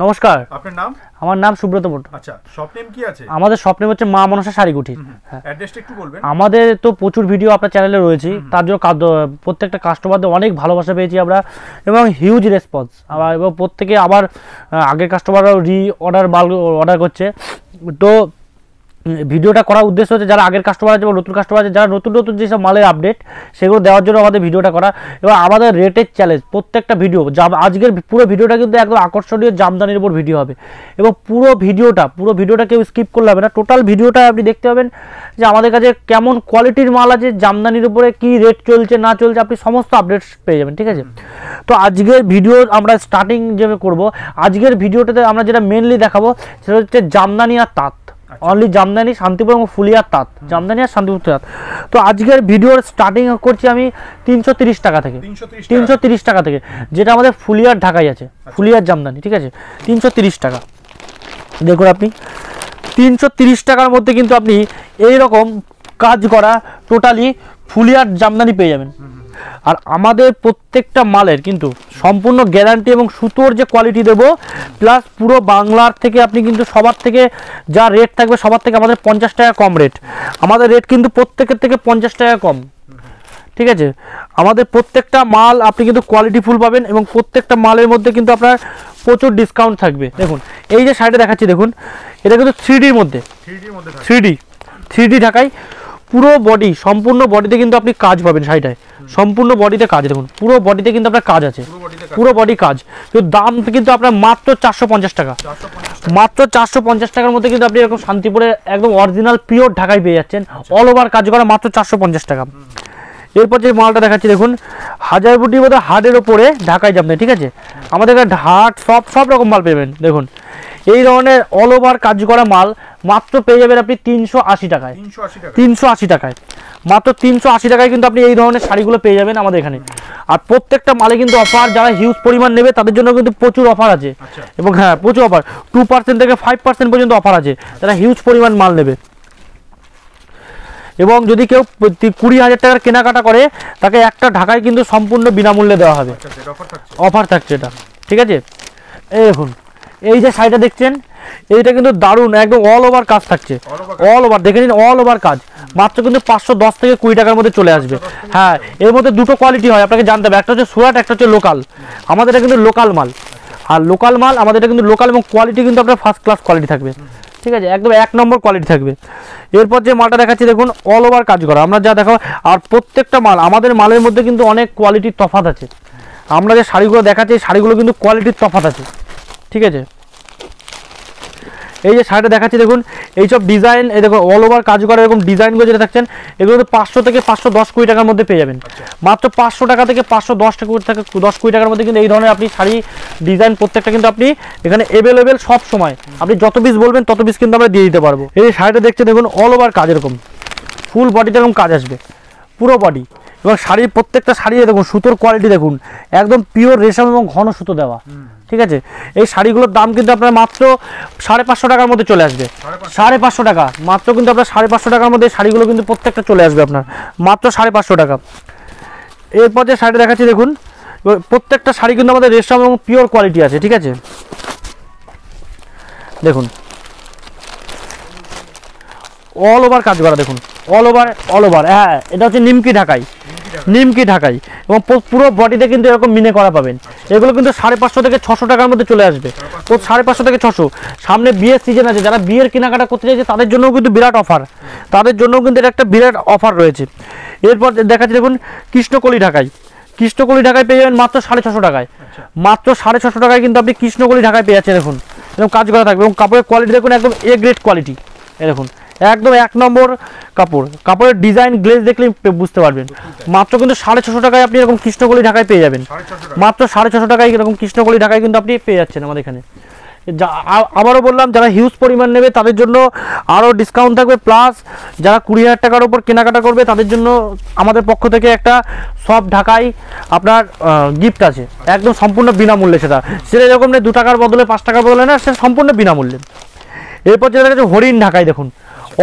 নমস্কার, আপনার নাম? আমার নাম সুব্রত মন্ডল। আচ্ছা, শপ নেম কি আছে? আমাদের শপ নেম হচ্ছে মা মানসা শাড়ি কুঠির। অ্যাড্রেসটা একটু বলবেন। আমাদের তো প্রচুর ভিডিও আপনার চ্যানেলে রয়েছে, তার জন্য প্রত্যেকটা কাস্টমারদের অনেক ভালোবাসা পেয়েছি আমরা এবং হিউজ রেসপন্স। আবার এবং প্রত্যেকে আবার আগের কাস্টমাররাও অর্ডার করছে। তো ভিডিওটা করার উদ্দেশ্য হচ্ছে যারা আগের কাস্টমার আছে এবং নতুন কাস্টমার আছে, যারা নতুন নতুন যেসব মালের আপডেট সেগুলো দেওয়ার জন্য আমাদের ভিডিওটা করা। এবং আমাদের রেটের চ্যালেঞ্জ প্রত্যেকটা ভিডিও, আজকের পুরো ভিডিওটা কিন্তু একদম আকর্ষণীয় জামদানির উপর ভিডিও হবে এবং পুরো ভিডিওটা কেউ স্কিপ করলে হবে না। টোটাল ভিডিওটা আপনি দেখতে পাবেন যে আমাদের কাছে কেমন কোয়ালিটির মাল আছে, জামদানির উপরে কি রেট চলছে না চলছে, আপনি সমস্ত আপডেটস পেয়ে যাবেন। ঠিক আছে, তো আজকের ভিডিও আমরা স্টার্টিং যেভাবে করব, আজকের ভিডিওটাতে আমরা যেটা মেনলি দেখাবো সেটা হচ্ছে জামদানি আর তাঁত। অনলি জামদানি, শান্তিপুর এবং ফুলিয়ার তাঁত, জামদানি আর শান্তিপুর তাঁত। তো আজকের ভিডিওর স্টার্টিং করছি আমি 330 টাকা থেকে, 330 টাকা থেকে, যেটা আমাদের ফুলিয়ার ঢাকাই আছে, ফুলিয়ার জামদানি। ঠিক আছে, 330 টাকা। দেখুন আপনি 330 টাকার মধ্যে কিন্তু আপনি এইরকম কাজ করা টোটালি ফুলিয়ার জামদানি পেয়ে যাবেন। আর আমাদের প্রত্যেকটা মালের কিন্তু সম্পূর্ণ গ্যারান্টি এবং সুতোর যে কোয়ালিটি দেবো, প্লাস পুরো বাংলার থেকে আপনি কিন্তু সবার থেকে যা রেট থাকবে সবার থেকে আমাদের 50 টাকা কম রেট। আমাদের রেট কিন্তু প্রত্যেকের থেকে 50 টাকা কম। ঠিক আছে, আমাদের প্রত্যেকটা মাল আপনি কিন্তু কোয়ালিটি ফুল পাবেন এবং প্রত্যেকটা মালের মধ্যে কিন্তু আপনার প্রচুর ডিসকাউন্ট থাকবে। দেখুন এই যে শাড়িটা দেখাচ্ছি, দেখুন এটা কিন্তু 3Dর মধ্যে, 3D ঢাকাই পুরো বডি, সম্পূর্ণ বডিতে কিন্তু আপনি কাজ পাবেন। শাড়িটায় সম্পূর্ণ বডিতে কাজ, দেখুন পুরো বডিতে কিন্তু আপনার কাজ আছে, পুরো বডি কাজ। কিন্তু দাম কিন্তু আপনার মাত্র 450 টাকা, মাত্র 450 টাকার মধ্যে কিন্তু আপনি এরকম শান্তিপুরে একদম অরিজিনাল পিওর ঢাকায় পেয়ে যাচ্ছেন, অল ওভার কাজ করা, মাত্র 450 টাকা। এরপর যে মালটা দেখাচ্ছি দেখুন, হাজারপুটির মধ্যে হাটের ওপরে ঢাকায় জামদানি। ঠিক আছে, আমাদের কাছে হাট সব রকম মাল পেবেন। দেখুন এই ধরনের অল ওভার কাজ করা মাল মাত্র পেয়ে যাবেন আপনি 380 টাকায়, 380 টাকায়, মাত্র 380 টাকায় কিন্তু আপনি এই ধরনের শাড়িগুলো পেয়ে যাবেন আমাদের এখানে। আর প্রত্যেকটা মালে কিন্তু অফার, যারা হিউজ পরিমাণ নেবে তাদের জন্য কিন্তু প্রচুর অফার আছে। এবং হ্যাঁ, প্রচুর অফার, 2% থেকে 5% পর্যন্ত অফার আছে যারা হিউজ পরিমাণ মাল নেবে। এবং যদি কেউ 20,000 টাকার কেনাকাটা করে তাকে একটা ঢাকায় কিন্তু সম্পূর্ণ বিনামূল্যে দেওয়া হবে, অফার থাকছে এটা। ঠিক আছে, এই দেখুন এই যে শাড়িটা দেখছেন, এইটা কিন্তু দারুণ, একদম অল ওভার কাজ থাকছে, অল ওভার দেখে নিন, অল ওভার কাজ, মাত্র কিন্তু 510 থেকে 20 টাকার মধ্যে চলে আসবে। হ্যাঁ, এর মধ্যে দুটো কোয়ালিটি হয়, আপনাকে জানতে হবে, একটা হচ্ছে সুরাট, একটা হচ্ছে লোকাল। আমাদের এটা কিন্তু লোকাল মাল, আর লোকাল মাল আমাদের এটা কিন্তু লোকাল এবং কোয়ালিটি কিন্তু আপনার ফার্স্ট ক্লাস কোয়ালিটি থাকবে। ঠিক আছে, একদম 1 নম্বর কোয়ালিটি থাকবে। এরপর যে মালটা দেখাচ্ছি দেখুন, অল ওভার কাজ করা আমরা যা দেখাবো। আর প্রত্যেকটা মাল, আমাদের মালের মধ্যে কিন্তু অনেক কোয়ালিটির তফাৎ আছে। আমরা যে শাড়িগুলো দেখাচ্ছি শাড়িগুলো কিন্তু কোয়ালিটির তফাৎ আছে। ঠিক আছে, এই যে শাড়িটা দেখাচ্ছি দেখুন, এইসব ডিজাইন, এই দেখুন অল ওভার কাজ করা এরকম ডিজাইনগুলো যেটা থাকছেন, এগুলো 500 থেকে 510-20 টাকার মধ্যে পেয়ে যাবেন। মাত্র 500 টাকা থেকে 510-20 টাকার মধ্যে কিন্তু এই ধরনের আপনি শাড়ি ডিজাইন প্রত্যেকটা কিন্তু আপনি এখানে অ্যাভেলেবেল সব সময়। আপনি যত পিস বলবেন তত পিস কিন্তু আমরা দিয়ে দিতে পারবো। এই শাড়িটা দেখতে দেখুন, অল ওভার কাজ, এরকম ফুল বডিতে এরকম কাজ আসবে, পুরো বডি। এবং শাড়ির প্রত্যেকটা শাড়ি দেখুন, সুতোর কোয়ালিটি দেখুন, একদম পিওর রেশম এবং ঘন সুতো দেওয়া। ঠিক আছে, এই শাড়িগুলোর দাম কিন্তু আপনার মাত্র 550 টাকার মধ্যে চলে আসবে, 550 টাকা মাত্র, কিন্তু আপনার 550 টাকার মধ্যে শাড়িগুলো কিন্তু প্রত্যেকটা চলে আসবে আপনার মাত্র 550 টাকা। এরপর যে শাড়ি দেখাচ্ছি দেখুন, প্রত্যেকটা শাড়ি কিন্তু আমাদের রেশম এবং পিওর কোয়ালিটি আছে। ঠিক আছে, দেখুন অল ওভার কাজ করা, দেখুন অল ওভার। হ্যাঁ, এটা হচ্ছে নিমকি ঢাকাই, এবং পুরো বডিতে কিন্তু এরকম মিনে করা পাবেন। এগুলো কিন্তু 550 থেকে 600 টাকার মধ্যে চলে আসবে, 550 থেকে 600। সামনে বিয়ের সিজন আছে, যারা বিয়ের কেনাকাটা করতে চাইছে তাদের জন্যও কিন্তু বিরাট অফার, এটা একটা বিরাট অফার রয়েছে। এরপর দেখাচ্ছি দেখুন, কৃষ্ণকলি ঢাকাই পেয়ে যাবেন মাত্র 650 টাকায়, মাত্র 650 টাকায় কিন্তু আপনি কৃষ্ণকলি ঢাকায় পেয়ে যাচ্ছেন। দেখুন এরকম কাজ করা থাকবে এবং কাপড়ের কোয়ালিটি দেখুন, একদম এ গ্রেড কোয়ালিটি। এই দেখুন একদম 1 নম্বর কাপড়ের ডিজাইন, গ্লেজ দেখলে বুঝতে পারবেন। মাত্র কিন্তু 650 টাকায় আপনি এরকম কৃষ্ণকলি ঢাকায় পেয়ে যাবেন, মাত্র 650 টাকায় এরকম কৃষ্ণকলি ঢাকায় কিন্তু আপনি পেয়ে যাচ্ছেন আমাদের এখানে। আবারও বললাম, যারা হিউজ পরিমাণ নেবে তাদের জন্য আরও ডিসকাউন্ট থাকবে, প্লাস যারা 20,000 টাকার উপর কেনাকাটা করবে তাদের জন্য আমাদের পক্ষ থেকে একটা সব ঢাকায় আপনার গিফট আছে, একদম সম্পূর্ণ বিনামূল্যে। সেটা এরকম নেই 2 টাকার বদলে 5 টাকার বদলে না, সেটা সম্পূর্ণ বিনামূল্যে। এরপর যেটা হচ্ছে হরিণ ঢাকাই, দেখুন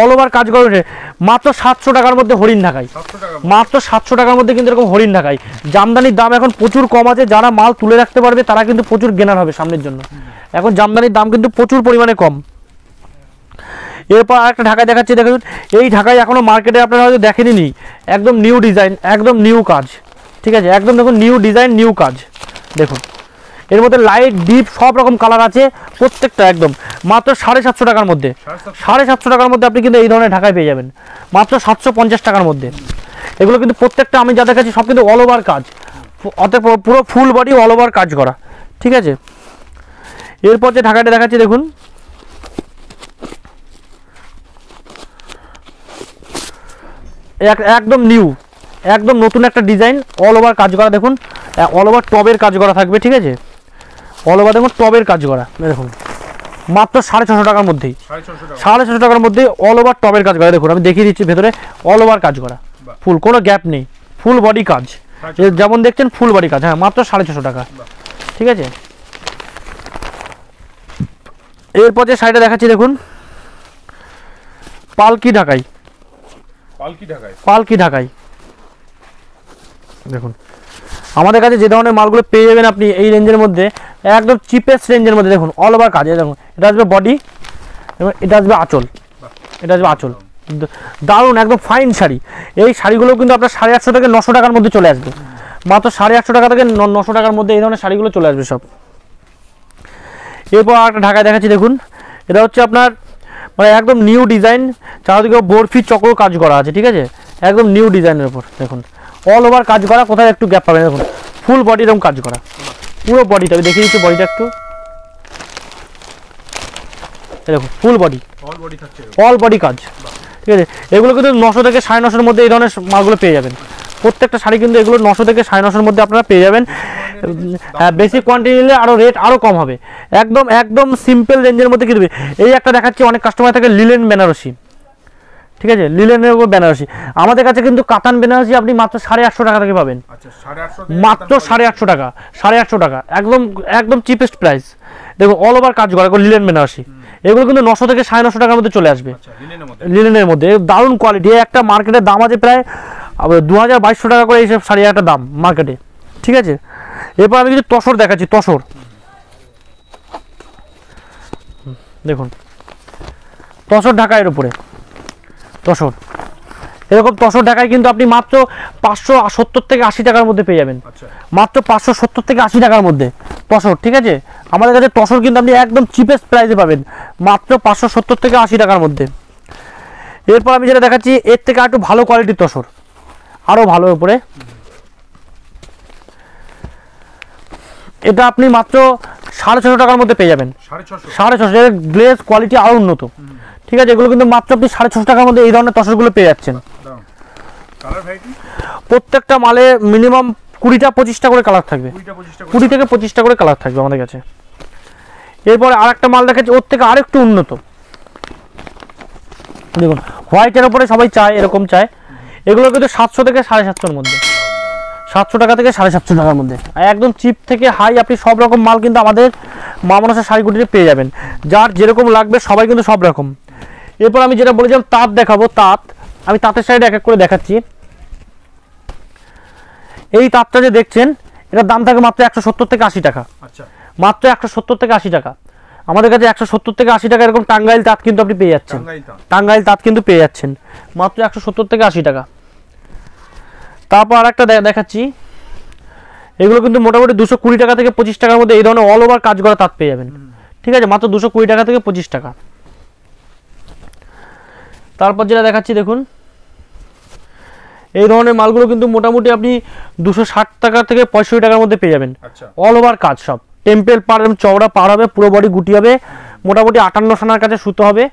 অল ওভার কাজ করে মাত্র 700 টাকার মধ্যে হরিণ ঢাকাই, 700 টাকা মাত্র 700 টাকার মধ্যে কিন্তু এরকম হরিণ ঢাকাই। জামদানির দাম এখন প্রচুর কম আছে, যারা মাল তুলে রাখতে পারবে তারা কিন্তু প্রচুর গেনার হবে সামনের জন্য। এখন জামদানির দাম কিন্তু প্রচুর পরিমাণে কম। এরপর আরেকটা ঢাকায় দেখাচ্ছি, দেখুন এই ঢাকায় এখনো মার্কেটে আপনারা হয়তো দেখেনি, একদম নিউ ডিজাইন, একদম নিউ কাজ, ঠিক আছে, একদম দেখুন নিউ ডিজাইন নিউ কাজ। দেখুন এর মধ্যে লাইট ডিপ সব রকম কালার আছে, প্রত্যেকটা একদম মাত্র 750 টাকার মধ্যে, 750 টাকার মধ্যে আপনি কিন্তু এই ধরনের ঢাকায় পেয়ে যাবেন, মাত্র 750 টাকার মধ্যে। এগুলো কিন্তু প্রত্যেকটা আমি যা দেখাচ্ছি সব কিন্তু অল ওভার কাজ, অর্থাৎ পুরো ফুল বডি অল ওভার কাজ করা, ঠিক আছে। এরপর যে ঢাকাটা দেখাচ্ছি দেখুন, একদম নিউ, একদম নতুন একটা ডিজাইন, অল ওভার কাজ করা। দেখুন অল ওভার টবের কাজ করা থাকবে, ঠিক আছে, অল ওভার দেখুন টবের কাজ করা। দেখুন মাত্র 650 টাকার মধ্যেই, 650 টাকার মধ্যে অল ওভার টবের কাজ করা। দেখুন আমি দেখিয়ে দিচ্ছি, ভেতরে অল ওভার কাজ করা, ফুল, কোনো গ্যাপ নেই, ফুল বডি কাজ, যেমন দেখছেন ফুল বডি কাজ, হ্যাঁ মাত্র 650 টাকা, ঠিক আছে। এরপর যে শাড়িটা দেখাচ্ছি দেখুন, পালকি ঢাকাই, পালকি ঢাকাই। দেখুন আমাদের কাছে যে ধরনের মালগুলো পেয়ে যাবেন আপনি এই রেঞ্জের মধ্যে, একদম চিপেস্ট রেঞ্জের মধ্যে। দেখুন অল ওভার কাজ, দেখুন এটা আসবে বডি এবং এটা আসবে আঁচল, এটা আসবে আঁচল, দারুণ একদম ফাইন শাড়ি। এই শাড়িগুলো কিন্তু আপনার 850 থেকে 900 টাকার মধ্যে চলে আসবে, মাত্র 850 টাকা থেকে 900 টাকার মধ্যে এই ধরনের শাড়িগুলো চলে আসবে সব। এরপর একটা ঢাকায় দেখাচ্ছি দেখুন, এটা হচ্ছে আপনার মানে একদম নিউ ডিজাইন, চারদিকে বরফি চক্র কাজ করা আছে, ঠিক আছে, একদম নিউ ডিজাইনের উপর। দেখুন অল ওভার কাজ করা, কোথায় একটু গ্যাপ পাবেন। দেখুন ফুল বডি এরকম কাজ করা, পুরো বডিটা আমি দেখিয়ে দিচ্ছি, বডিটা একটু দেখুন, ফুল বডি, অল বডি কাজ, ঠিক আছে। এগুলো কিন্তু 900 থেকে 950-এর মধ্যে এই ধরনের মালগুলো পেয়ে যাবেন, প্রত্যেকটা শাড়ি কিন্তু এগুলো 900 থেকে 950-এর মধ্যে আপনারা পেয়ে যাবেন। হ্যাঁ বেশি কোয়ান্টিটি নিলে আরও রেট আরও কম হবে, একদম একদম সিম্পল রেঞ্জের মধ্যে কি দেবে। এই একটা দেখাচ্ছি, অনেক কাস্টমার থাকে লিলেন বেনারসি, ঠিক আছে, লিলেনের উপর বেনারসি। আমাদের কাছে কিন্তু কাতান বেনারসি আপনি মাত্র 850 টাকা থেকে পাবেন, মাত্র 850 টাকা, 850 টাকা, একদম একদম চিপেস্ট প্রাইস। দেখুন অল ওভার কাজ করা লিলেন বেনারসি, এগুলো কিন্তু 900 থেকে 950 টাকার মধ্যে চলে আসবে, লিলেনের মধ্যে দারুণ কোয়ালিটি। একটা মার্কেটের দাম আছে প্রায় 2200 টাকা করে এইসব শাড়ি একটা দাম মার্কেটে, ঠিক আছে। এরপর আমি কিছু তসর দেখাচ্ছি, তসর দেখুন, তসর ঢাকায়ের উপরে তসর, এরকম তসর ঢাকায় কিন্তু আপনি মাত্র 570 থেকে 80 টাকার মধ্যে পেয়ে যাবেন, মাত্র 570 থেকে 80 টাকার মধ্যে তসর, ঠিক আছে। আমাদের কাছে তসর কিন্তু আপনি একদম চিপেস্ট প্রাইসে পাবেন, মাত্র 570 থেকে 80 টাকার মধ্যে। এরপর আমি যেটা দেখাচ্ছি এর থেকে একটু ভালো কোয়ালিটির তসর, আরও ভালো উপরে, এটা আপনি মাত্র 650 টাকার মধ্যে পেয়ে যাবেন, 650, গ্লেজ কোয়ালিটি আরও উন্নত, ঠিক আছে। এগুলো কিন্তু মাত্র আপনি 650 টাকার মধ্যে এই ধরনের তসরগুলো পেয়ে যাচ্ছেন। প্রত্যেকটা মালে মিনিমাম 20-25টা করে কালার থাকবে, 20 থেকে 25টা করে কালার থাকবে আমাদের কাছে। এরপরে আরেকটা মাল দেখাচ্ছি, ওর থেকে আরেকটু উন্নত। দেখুন হোয়াইটের উপরে সবাই চায়, এরকম চায়, এগুলো কিন্তু 700 থেকে 750-এর মধ্যে, 700 টাকা থেকে 750 টাকার মধ্যে, একদম চিপ থেকে হাই আপনি সব রকম মাল কিন্তু আমাদের মা মনসা শাড়ি কুটিরে পেয়ে যাবেন, যার যেরকম লাগবে সবাই কিন্তু সব রকম। এরপর আমি যেটা বলেছিলাম তাঁত দেখাবো, তাঁত আমি তাঁতের শাড়িটা এক এক করে দেখাচ্ছি। এই তাঁতটা যে দেখছেন এটার দাম থাকে মাত্র 170 থেকে 80 টাকা, মাত্র 170 থেকে 80 টাকা। আমাদের কাছে 170 থেকে 80 টাকা এরকম টাঙ্গাইল তাঁত কিন্তু আপনি পেয়ে যাচ্ছেন, টাঙ্গাইল তাঁত কিন্তু পেয়ে যাচ্ছেন মাত্র 170 থেকে 80 টাকা। তারপর আর একটা দেখাচ্ছি, এগুলো কিন্তু মোটামুটি 220 টাকা থেকে 25 টাকার মধ্যে এই ধরনের অল ওভার কাজ করা তাঁত পেয়ে যাবেন, ঠিক আছে, মাত্র 220 টাকা থেকে 25 টাকা। তারপর যেটা দেখাচ্ছি দেখুন, এই ধরনের মালগুলো কিন্তু মোটামুটি আপনি 260 টাকা থেকে 65 টাকার মধ্যে পেয়ে যাবেন, অল ওভার কাজ, সব টেম্পেল পার চওড়া পার হবে, পুরো বডি গুটি হবে, মোটামুটি 58 সোনার কাছে সুতো হবে।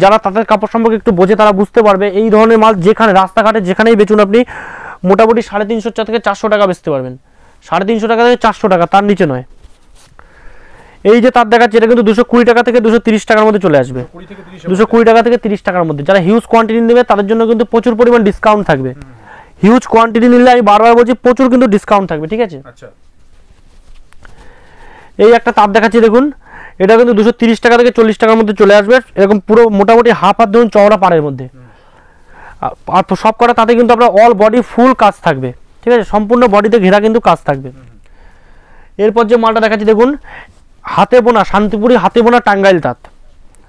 যারা তাদের কাপড় সম্পর্কে একটু বোঝে তারা বুঝতে পারবে, এই ধরনের মাল যেখানে রাস্তাঘাটে যেখানেই বেচুন আপনি মোটামুটি 350 থেকে 400 টাকা বেচতে পারবেন, 350 টাকা থেকে 400 টাকা, তার নিচে নয়। এই যে তার দেখাচ্ছে এটা কিন্তু 220 টাকা থেকে 230 টাকার মধ্যে চলে আসবে, 220 টাকা থেকে 30 টাকার মধ্যে। যারা হিউজ কোয়ান্টিটি নেবে তাদের জন্য কিন্তু প্রচুর পরিমাণ ডিসকাউন্ট থাকবে, হিউজ কোয়ান্টিটি নিলে আমি বারবার বলছি প্রচুর কিন্তু ডিসকাউন্ট থাকবে, ঠিক আছে। এই একটা তাঁত দেখাচ্ছি দেখুন, এটা কিন্তু 230 টাকা থেকে 40 টাকার মধ্যে চলে আসবে, এরকম পুরো মোটামুটি হাফ হাত ধরুন চওড়া পাড়ের মধ্যে। আর সব কটা তাতে কিন্তু আপনার অল বডি ফুল কাজ থাকবে, ঠিক আছে, সম্পূর্ণ বডিতে ঘেরা কিন্তু কাজ থাকবে। এরপর যে মালটা দেখাচ্ছি দেখুন, হাতে বোনা শান্তিপুরি হাতে বোনা টাঙ্গাইল তাঁত,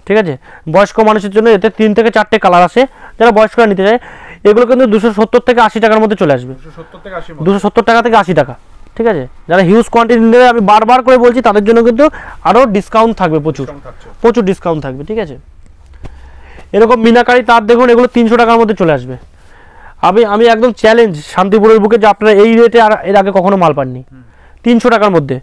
ঠিক আছে, বয়স্ক মানুষের জন্য এতে 3 থেকে 4টে কালার আছে, যারা বয়স্করা নিতে চায়। এগুলো কিন্তু 270 থেকে 80 টাকার মধ্যে চলে আসবে, 270 টাকা থেকে 80 টাকা, ঠিক আছে। যারা হিউজ কোয়ান্টিটি নেবে, আমি বারবার করে বলছি, তাদের জন্য কিন্তু আরও ডিসকাউন্ট থাকবে, প্রচুর ডিসকাউন্ট থাকবে, ঠিক আছে। এরকম মিনাকারি তাঁত দেখুন, এগুলো 300 টাকার মধ্যে চলে আসবে। আমি একদম চ্যালেঞ্জ শান্তিপুরের বুকে যে আপনারা এই রেটে আর এর আগে কখনো মাল পাননি, 300 টাকার মধ্যে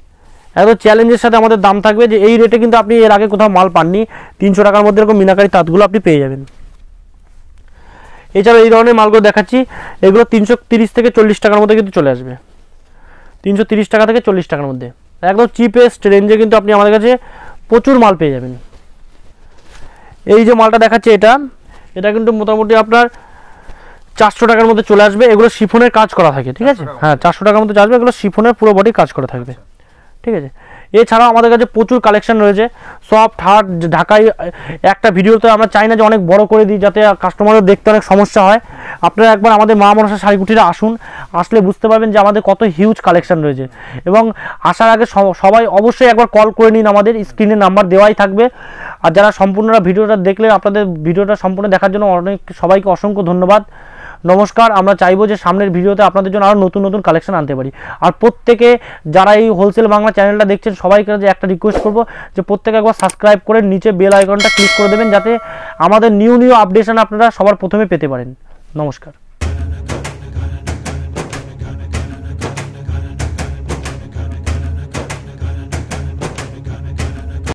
একদম চ্যালেঞ্জের সাথে আমাদের দাম থাকবে, যে এই রেটে কিন্তু আপনি এর আগে কোথাও মাল পাননি। 300 টাকার মধ্যে এরকম মিনাকারি তাঁতগুলো আপনি পেয়ে যাবেন। এছাড়া এই ধরনের মালগুলো দেখাচ্ছি, এগুলো 330 থেকে 40 টাকার মধ্যে কিন্তু চলে আসবে, 330 টাকা থেকে 40 টাকার মধ্যে একদম চিপেস্ট রেঞ্জে কিন্তু আপনি আমাদের কাছে প্রচুর মাল পেয়ে যাবেন। এই যে মালটা দেখাচ্ছে, এটা কিন্তু মোটামুটি আপনার 400 টাকার মধ্যে চলে আসবে। এগুলো শিফনের কাজ করা থাকে, ঠিক আছে, হ্যাঁ 400 টাকার মধ্যে আসবে। এগুলো শিফনের পুরো বডি কাজ করা থাকবে, ঠিক আছে। এছাড়াও আমাদের কাছে প্রচুর কালেকশন রয়েছে, সফট হার্ড ঢাকাই। একটা ভিডিওতে আমরা চাই না যে অনেক বড় করে দিই, যাতে কাস্টমারদের দেখতে অনেক সমস্যা হয়। আপনারা একবার আমাদের মা মনসা শাড়ি কুঠিরে আসুন, আসলে বুঝতে পারবেন যে আমাদের কত হিউজ কালেকশন রয়েছে। এবং আসার আগে সবাই অবশ্যই একবার কল করে নিন, আমাদের স্ক্রিনে নাম্বার দেওয়াই থাকবে। আর যারা সম্পূর্ণরা ভিডিওটা দেখলেন, আপনাদের ভিডিওটা সম্পূর্ণ দেখার জন্য সবাইকে অসংখ্য ধন্যবাদ, নমস্কার। আমরা চাইবো যে সামনের ভিডিওতে আপনাদের জন্য আরও নতুন নতুন কালেকশন আনতে পারি। আর প্রত্যেকে যারা এই হোলসেল বাংলা চ্যানেলটা দেখছেন, সবাইকে যে একটা রিকোয়েস্ট করবো, যে প্রত্যেকে একবার সাবস্ক্রাইব করে নিচে বেল আইকনটা ক্লিক করে দেবেন, যাতে আমাদের নিউ আপডেশন আপনারা সবার প্রথমে পেতে পারেন। নমস্কার।